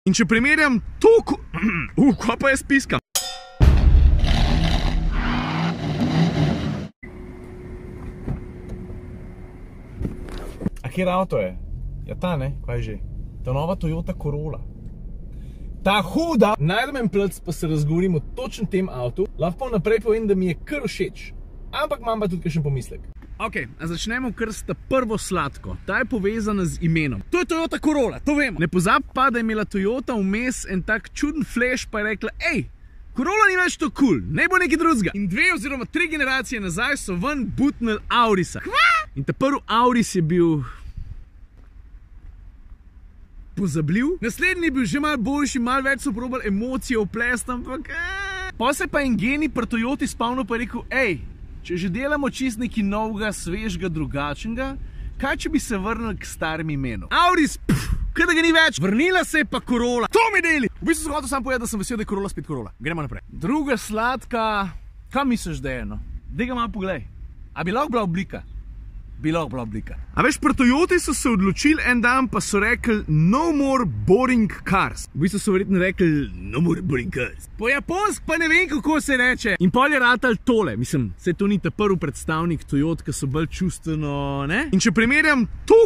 In če primerjam to, kaj pa jaz piskam? A kjer avto je? Ja ta, ne? Kaj že? Ta nova Toyota Corolla. Ta huda! Najdem en plc, pa se razgovorim o točno tem avtu. Lahko naprej povem, da mi je kar všeč. Ampak imam pa tudi kakšen pomislek. Ok, a začnemo kar s ta prvo sladko. Ta je povezana z imenom. To je Toyota Corolla, to vemo. Ne pozab pa, da je imela Toyota vmes en tak čuden flash, pa je rekla, ej, Corolla ni več to cool, ne bo nekaj drugega. In 2 oziroma 3 generacije nazaj so ven butnili Aurisa. In ta prvi Auris je bil pozabljiv. Naslednji je bil že malo boljši, malo več so probali emocije vplesti, ampak pa se pa en genij pri Toyoti spomnil pa je rekel, ej, če že delamo čist nekaj novega, svežega, drugačnega, kaj če bi se vrnili k starim imenu? Auris, kaj da ga ni več, vrnila se je pa Corolla. To mi deli! V bistvu sem hotel sam povedati, da sem vesel, da je Corolla spet Corolla. Gremo naprej. Druga sladka, kaj misliš, da je eno? Daj ga malo poglej. A bi lahko bila oblika? Bi lahko bila oblika. A veš, pri Toyoti so se odločili en dan, pa so rekli no more boring cars. V bistvu so verjetno rekli no more boring cars. Po japonsk pa ne vem, kako se reče. In pol je ratal tole. Mislim, se to ni ta prvi predstavnik Toyota, ki so bolj čustveno, ne? In če primerjam to,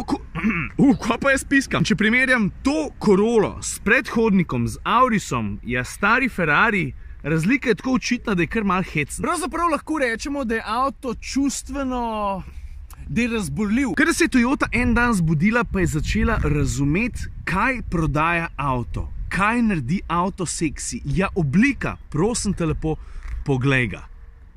kaj pa jaz piskam? In če primerjam to Corollo s predhodnikom, z Aurisom, ja stari Ferrari, razlika je tako očitna, da je kar malo hecna. Pravzaprav lahko rečemo, da je avto čustveno, da je razborljiv. Ker se je Toyota en dan zbudila, pa je začela razumeti, kaj prodaja avto. Kaj naredi avto seksi. Ja, oblika. Prosim te lepo, poglej ga.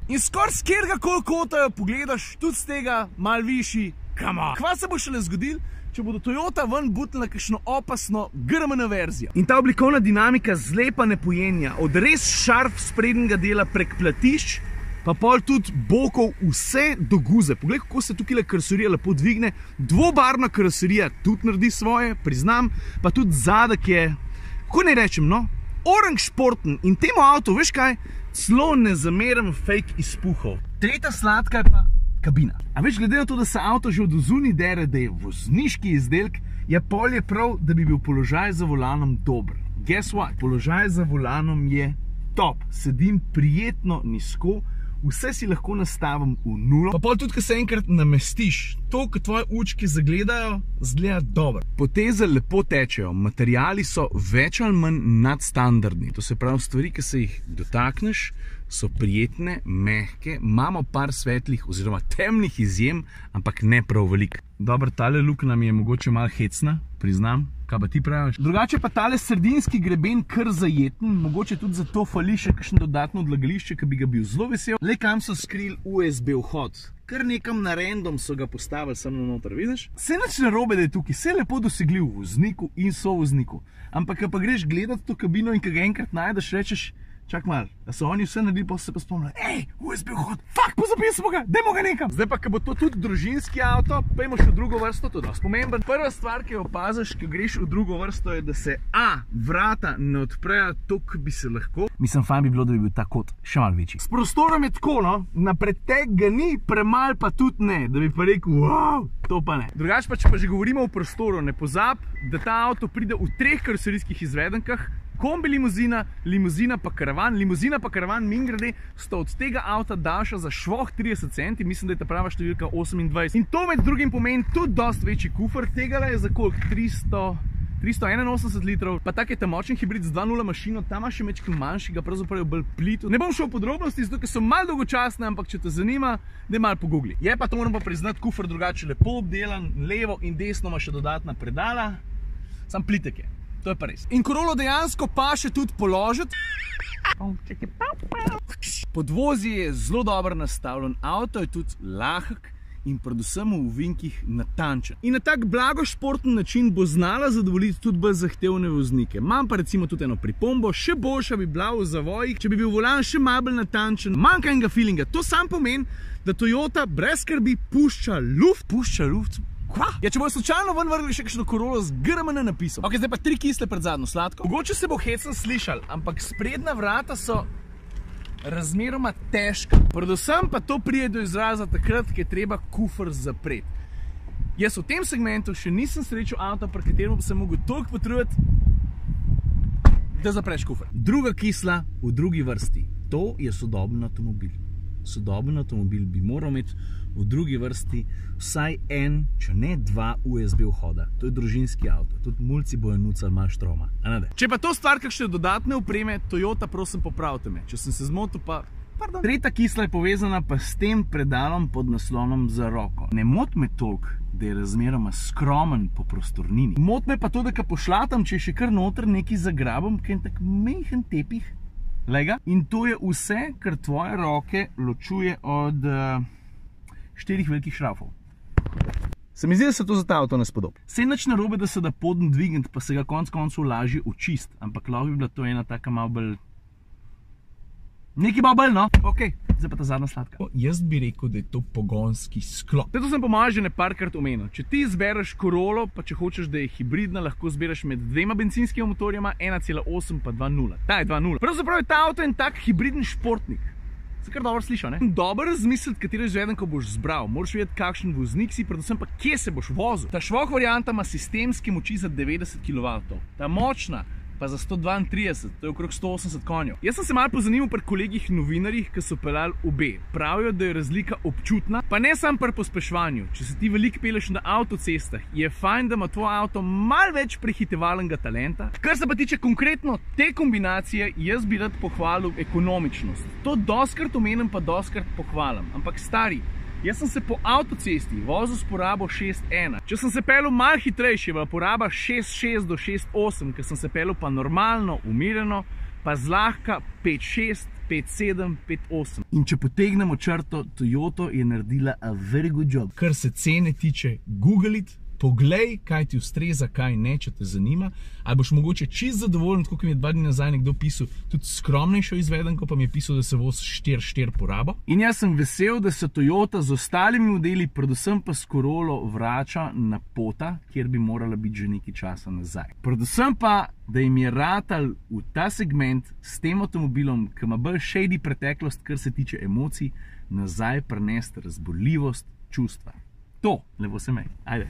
In skoraj s kjerga kota jo pogledaš, tudi z tega malo višji. Come on. Kva se bo šele zgodil, če bodo Toyota ven butnila kakšno opasno GRMN verzijo. In ta oblikovna dinamika zlepa ne pojenja. Od res šarf sprednjega dela prek platišč, pa pol tudi bokov vse do guze. Poglej, kako se tukaj karoserija lepo dvigne. Dvobarvna karoserija tudi naredi svoje, priznam, pa tudi zadek je, kako ne rečem, no, oranž športen. In temu avtu, veš kaj, celo ne zameram fake izpuhov. Tretja sladka je pa kabina. A veš, glede na to, da se avto že od zunaj dere, da je vozniški izdelek, je pol je prav, da bi bil položaj za volanom dober. Guess what? Položaj za volanom je top. Sedim prijetno nizko, vse si lahko nastavim v nulo. Pa pol tudi, ko se enkrat namestiš, to, ko tvoje učke zagledajo, zgleda dobro. Poteze lepo tečejo, materiali so več ali manj nadstandardni. To se pravi, stvari, ki se jih dotakneš, so prijetne, mehke, imamo par svetlih oziroma temnih izjem, ampak ne prav veliko. Dobro, tale luknja mi je mogoče malo hecna, priznam. Kaj pa ti praviš? Drugače pa tale sredinski greben kar zajeten, mogoče tudi zato fali še kakšno dodatno odlagališče, ki bi ga bil zelo vesel. Le kam so skrili USB vhod. Kar nekam na random so ga postavili samo noter, vidiš? Vse nič narobe, da je tukaj, vse lepo dosegljiv vozniku in sovozniku. Ampak, ko pa greš gledati to kabino in ko ga enkrat najdeš, rečeš, čak malo, da so oni vse naredili, pa so se pa spomnili, ej, USB vhod, fuck, pozabili smo ga, dajmo ga nekam. Zdaj pa, ko bo to tudi družinski avto, pojmo še v drugo vrsto, to je dosti pomemben. Prva stvar, ki jo opaziš, ko greš v drugo vrsto, je, da se vrata ne odprejo toliko, bi se lahko. Mislim, fajn bi bilo, da bi bil ta kot še malo večji. S prostorom je tako, no, na pretek ga ni, premal pa tudi ne, da bi pa rekel, wow, to pa ne. Drugače pa, če pa že govorimo o prostoru, ne pozab, da ta avto pride v 3 karoserijskih izvedenkah, kombi limuzina, limuzina pa karavan. Limuzina pa karavan, mimogrede, sta od tega avta daljša za švoh 30 centi, mislim, da je ta prava številka 28. In to med drugim pomeni tudi dosti večji kufer, tega je za koliko? 381 litrov, pa tak je ta močen hibrid z 2.0 mašino, ta ima še mečkin manjšega, pravzaprav je bolj plitu. Ne bom šel v podrobnosti, zato ker so malo dolgočasne, ampak če te zanima, da malo pogoogli. Je pa to, moram pa priznati, kufer drugače lepo obdelan, levo in desno ima še dodatna predala, sam plitek je. To je pa res. In Corollo dejansko pa še tudi položiti. Podvozje je zelo dobro nastavljen, avto je tudi lahek in predvsem v ovinkih natančen. In na tak blago športen način bo znala zadovoljiti tudi bolj zahtevne voznike. Imam pa recimo tudi eno pripombo, še boljša bi bila v zavojih, če bi bil volan še malo bolj natančen. Manjka enega feelinga. To sam pomeni, da Toyota brez skrbi pušča luft. Pušča luft? Kva? Ja, če bojo slučajno ven vrgli še kakšno Corollo z GRMN napisom. Ok, zdaj pa 3 kisle pred zadnjo sladko. Mogoče se bo hecno slišal, ampak sprednja vrata so razmeroma težka. Predvsem pa to pride do izraza takrat, ko je treba kufer zapreti. Jaz v tem segmentu še nisem srečal avta, pri katerem bi se mogel toliko potruditi, da zapreš kufer. Druga kisla v drugi vrsti. To je sodoben avtomobil. Sodoben avtomobil bi moral imeti v drugi vrsti vsaj en, če ne dva USB vhoda. To je družinski avto. Tudi mulci bojo nucali malo štroma. Če pa to stvar kakšne dodatne opreme, Toyota, prosim, popravite me. Če sem se zmotil, pa... Pardon. Tretja kisla je povezana pa s tem predalom pod naslonom za roko. Ne mot me toliko, da je razmeroma skromen po prostornini. Mot me pa to, da pošlatam, če je še kar noter neki zagrabom, kaj je tak mehen tepih. Lega. In to je vse, kar tvoje roke ločuje od 4 velikih šrafov. Se mi zdi, da se to za ta avto ne spodobi. Saj nič narobe, da se da podn dvigniti, pa se ga konec koncev lažje očist. Ampak lahko bi bila to ena taka malo bolj... Nekaj malo bolj, no? Ok, zdaj pa ta zadnja sladka. Jaz bi rekel, da je to pogonski sklop. To sem po mojem že neparkrat omenil. Če ti izbereš Corollo, pa če hočeš, da je hibridna, lahko izbereš med dvema bencinskima motorjama, 1,8 pa 2.0. Ta je 2.0. Pravzaprav je ta avto en tak hibridni športnik. Se kar dobro sliša, ne? Dobro razmisliti, katero izvedenko boš zbral. Moraš vedeti, kakšen voznik si, predvsem pa kje se boš vozil. Ta švoh varianta ima sistemske moči za 90 kW. Ta močna pa za 132, to je okrog 180 konjev. Jaz sem se malo pozanimal pri kolegih novinarjih, ki so peljali obe. Pravijo, da je razlika občutna, pa ne samo pri pospeševanju. Če se ti veliko peleš na avtocestah, je fajn, da ima tvoj avto malo več prehitevalnega talenta. Kar se pa tiče konkretno te kombinacije, jaz bi rad pohvalil ekonomičnost. To doskrat omenim, pa doskrat pohvalim. Ampak stari, jaz sem se po avtocesti vozil s porabo 6.1. Če sem se peljal malo hitrejši, v poraba 6.6 do 6.8, ker sem se peljal pa normalno, umirjeno, pa zlahka 5.6, 5.7, 5.8. In če potegnemo črto, Toyota je naredila a very good job. Kar se cene tiče, google it, poglej, kaj ti ustreza, kaj ne, če te zanima. Ali boš mogoče čist zadovoljen, tako kot mi je 2 dni nazaj nekdo pisal, tudi skromnejšo izvedenko, pa mi je pisal, da se vozi 4.4 porabo. In jaz sem vesel, da se Toyota z ostalimi modeli, predvsem pa s Corollo, vrača na pota, kjer bi morala biti že nekaj časa nazaj. Predvsem pa, da jim je ratal v ta segment s tem avtomobilom, ki ima bolj shady preteklost, kar se tiče emocij, nazaj prinesti razborljivost čustva. To, lepo se mej. Ajde.